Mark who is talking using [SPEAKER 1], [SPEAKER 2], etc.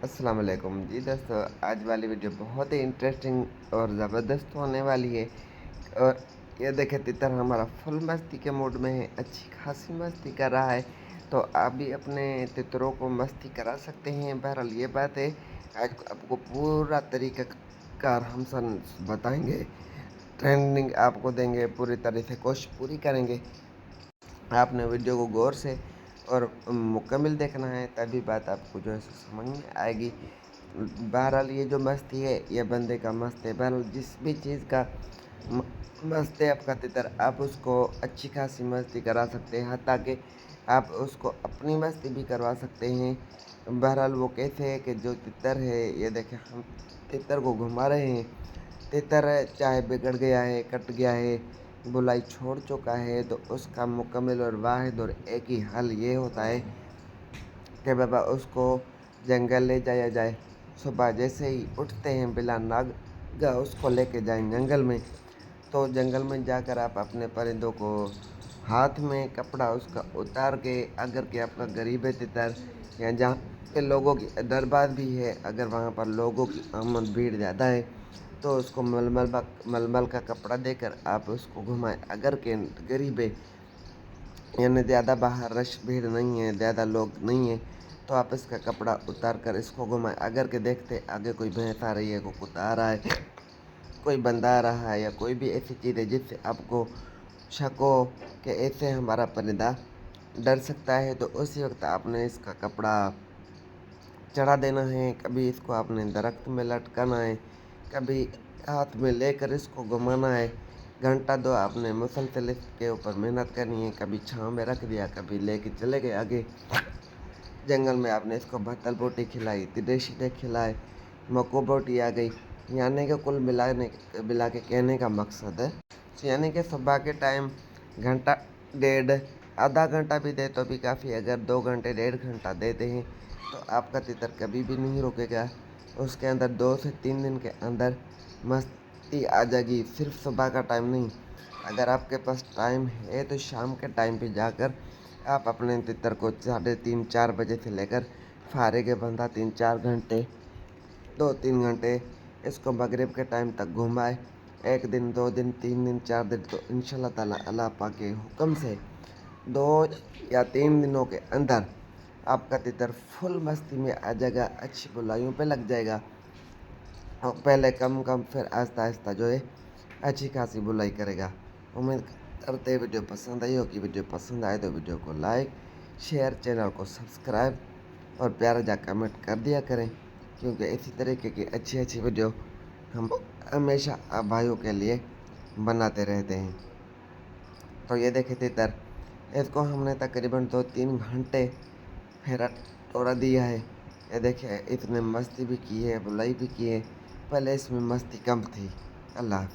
[SPEAKER 1] अस्सलाम वालेकुम जी दोस्तों, आज वाली वीडियो बहुत ही इंटरेस्टिंग और ज़बरदस्त होने वाली है। और ये देखे तितर हमारा फुल मस्ती के मूड में है, अच्छी खासी मस्ती कर रहा है। तो आप भी अपने तितरों को मस्ती करा सकते हैं। बहरहाल ये बात है, आज आपको पूरा तरीका कार हम सन बताएंगे, ट्रेंडिंग आपको देंगे, पूरी तरह से कोशिश पूरी करेंगे। आपने वीडियो को गौर से और मुकम्मल देखना है, तभी बात आपको जो है समझ में आएगी। बहरहाल ये जो मस्ती है ये बंदे का मस्त है। बहरहाल जिस भी चीज़ का मस्त है आपका तितर, आप उसको अच्छी खासी मस्ती करा सकते हैं, ताकि आप उसको अपनी मस्ती भी करवा सकते हैं। बहरहाल वो कैसे है कि जो तितर है, ये देखें हम तितर को घुमा रहे हैं। तितर चाहे बिगड़ गया है, कट गया है, बुलाई छोड़ चुका है, तो उसका मुकम्मल और वाहिद और एक ही हल ये होता है कि बाबा उसको जंगल ले जाया जाए। सुबह जैसे ही उठते हैं बिला नागा उसको लेके जाएं जंगल में। तो जंगल में जाकर आप अपने परिंदों को हाथ में कपड़ा उसका उतार के, अगर कि आपका गरीब है तितर या जहाँ पे लोगों की दरबार भी है, अगर वहाँ पर लोगों की आमद भीड़ ज़्यादा है, तो उसको मलमल का कपड़ा देकर आप उसको घुमाएं। अगर के गरीब है यानी ज़्यादा बाहर रश भीड़ नहीं है, ज़्यादा लोग नहीं है, तो आप इसका कपड़ा उतार कर इसको घुमाएं। अगर के देखते आगे कोई भैंस आ रही है, कोई कुत्ता आ रहा है, कोई बंदा आ रहा है, या कोई भी ऐसी चीज़ है जिससे आपको शक हो कि ऐसे हमारा परिंदा डर सकता है, तो उसी वक्त आपने इसका कपड़ा चढ़ा देना है। कभी इसको आपने दरख्त में लटकाना है, कभी हाथ में लेकर इसको घुमाना है। घंटा दो आपने मुसलसल इसके ऊपर मेहनत करनी है। कभी छाँव में रख दिया, कभी लेके चले गए आगे जंगल में, आपने इसको भत्तल बोटी खिलाई, तिडेशिडे खिलाए, मको बोटी आ गई। यानी कि कुल मिला के कहने का मकसद है, यानी कि सुबह के टाइम घंटा डेढ़, आधा घंटा भी दे तो भी काफ़ी। अगर 2 घंटे 1.5 घंटा देते हैं तो आपका तितर कभी भी नहीं रुकेगा। उसके अंदर 2 से 3 दिन के अंदर मस्ती आ जाएगी। सिर्फ सुबह का टाइम नहीं, अगर आपके पास टाइम है तो शाम के टाइम पे जाकर आप अपने तितर को 3:30-4 बजे से लेकर फारे बंदा 3-4 घंटे, 2-3 घंटे इसको मगरिब के टाइम तक घुमाए। 1 दिन 2 दिन 3 दिन 4 दिन, तो इंशाल्लाह ताला अल्लाह पाक के हुक्म से 2 या 3 दिनों के अंदर आपका तितर फुल मस्ती में आ जाएगा, अच्छी बुलाइयों पे लग जाएगा। और पहले कम कम फिर आहिस्ता आहिस्ता जो है अच्छी खासी बुलाई करेगा। उम्मीद करते वीडियो पसंद आई होगी। वीडियो पसंद आए तो वीडियो को लाइक, शेयर, चैनल को सब्सक्राइब और प्यारा जा कमेंट कर दिया करें, क्योंकि इसी तरीके की अच्छी अच्छी वीडियो हम हमेशा आप भाइयों के लिए बनाते रहते हैं। तो ये देखे तितर, इसको हमने तकरीबन 2-3 घंटे फेरा तोड़ा दिया है। ये देखिए इसने मस्ती भी की है, बुलाई भी की है। पहले इसमें मस्ती कम थी। अल्लाह हाफ़िज़।